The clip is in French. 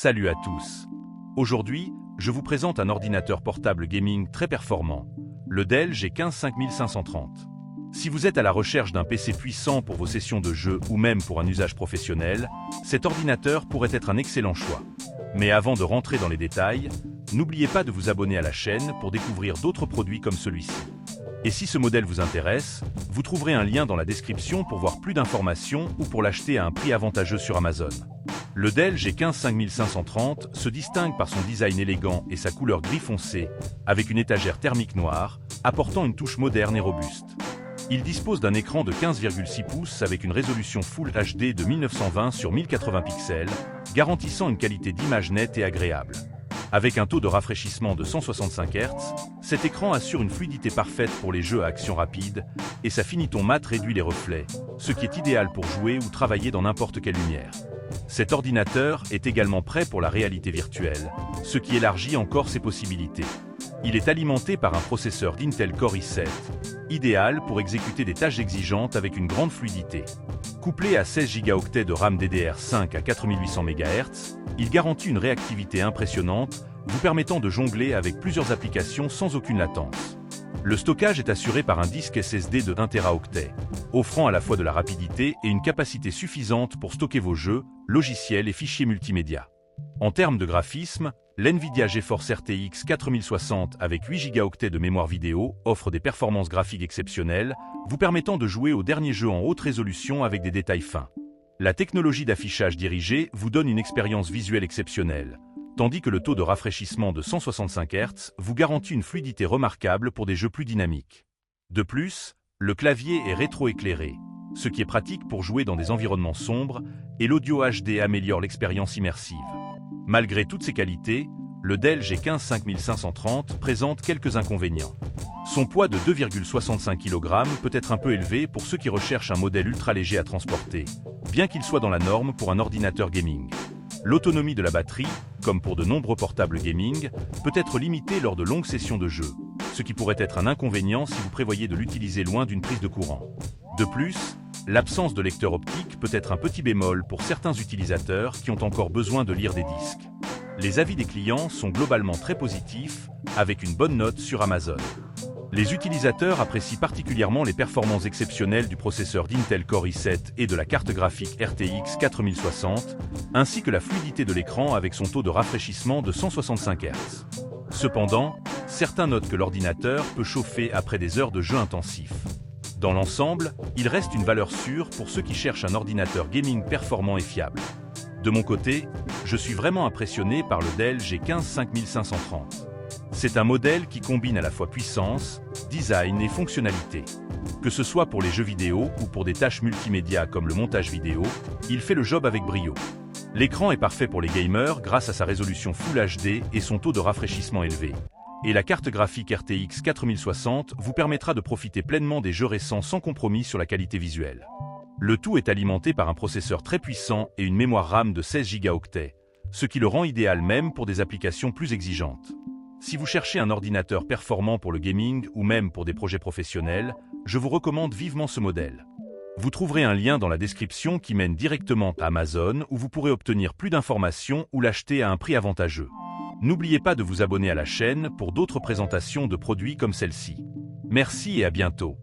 Salut à tous. Aujourd'hui, je vous présente un ordinateur portable gaming très performant, le Dell G15 5530. Si vous êtes à la recherche d'un PC puissant pour vos sessions de jeu ou même pour un usage professionnel, cet ordinateur pourrait être un excellent choix. Mais avant de rentrer dans les détails, n'oubliez pas de vous abonner à la chaîne pour découvrir d'autres produits comme celui-ci. Et si ce modèle vous intéresse, vous trouverez un lien dans la description pour voir plus d'informations ou pour l'acheter à un prix avantageux sur Amazon. Le Dell G15 5530 se distingue par son design élégant et sa couleur gris foncé, avec une étagère thermique noire, apportant une touche moderne et robuste. Il dispose d'un écran de 15,6 pouces avec une résolution Full HD de 1920 sur 1080 pixels, garantissant une qualité d'image nette et agréable. Avec un taux de rafraîchissement de 165 Hz, cet écran assure une fluidité parfaite pour les jeux à action rapide, et sa finiton mat réduit les reflets, ce qui est idéal pour jouer ou travailler dans n'importe quelle lumière. Cet ordinateur est également prêt pour la réalité virtuelle, ce qui élargit encore ses possibilités. Il est alimenté par un processeur d'Intel Core i7, idéal pour exécuter des tâches exigeantes avec une grande fluidité. Couplé à 16 Go de RAM DDR5 à 4800 MHz, il garantit une réactivité impressionnante, vous permettant de jongler avec plusieurs applications sans aucune latence. Le stockage est assuré par un disque SSD de 1 Teraoctet, offrant à la fois de la rapidité et une capacité suffisante pour stocker vos jeux, logiciels et fichiers multimédia. En termes de graphisme, l'NVIDIA GeForce RTX 4060 avec 8 Go de mémoire vidéo offre des performances graphiques exceptionnelles, vous permettant de jouer aux derniers jeux en haute résolution avec des détails fins. La technologie d'affichage dirigé vous donne une expérience visuelle exceptionnelle, tandis que le taux de rafraîchissement de 165 Hz vous garantit une fluidité remarquable pour des jeux plus dynamiques. De plus, le clavier est rétroéclairé, ce qui est pratique pour jouer dans des environnements sombres, et l'audio HD améliore l'expérience immersive. Malgré toutes ces qualités, le Dell G15 5530 présente quelques inconvénients. Son poids de 2,65 kg peut être un peu élevé pour ceux qui recherchent un modèle ultra léger à transporter, bien qu'il soit dans la norme pour un ordinateur gaming. L'autonomie de la batterie, comme pour de nombreux portables gaming, peut être limitée lors de longues sessions de jeu, ce qui pourrait être un inconvénient si vous prévoyez de l'utiliser loin d'une prise de courant. De plus, l'absence de lecteur optique peut être un petit bémol pour certains utilisateurs qui ont encore besoin de lire des disques. Les avis des clients sont globalement très positifs, avec une bonne note sur Amazon. Les utilisateurs apprécient particulièrement les performances exceptionnelles du processeur d'Intel Core i7 et de la carte graphique RTX 4060, ainsi que la fluidité de l'écran avec son taux de rafraîchissement de 165 Hz. Cependant, certains notent que l'ordinateur peut chauffer après des heures de jeu intensif. Dans l'ensemble, il reste une valeur sûre pour ceux qui cherchent un ordinateur gaming performant et fiable. De mon côté, je suis vraiment impressionné par le Dell G15 5530. C'est un modèle qui combine à la fois puissance, design et fonctionnalité. Que ce soit pour les jeux vidéo ou pour des tâches multimédia comme le montage vidéo, il fait le job avec brio. L'écran est parfait pour les gamers grâce à sa résolution Full HD et son taux de rafraîchissement élevé. Et la carte graphique RTX 4060 vous permettra de profiter pleinement des jeux récents sans compromis sur la qualité visuelle. Le tout est alimenté par un processeur très puissant et une mémoire RAM de 16 Go, ce qui le rend idéal même pour des applications plus exigeantes. Si vous cherchez un ordinateur performant pour le gaming ou même pour des projets professionnels, je vous recommande vivement ce modèle. Vous trouverez un lien dans la description qui mène directement à Amazon où vous pourrez obtenir plus d'informations ou l'acheter à un prix avantageux. N'oubliez pas de vous abonner à la chaîne pour d'autres présentations de produits comme celle-ci. Merci et à bientôt.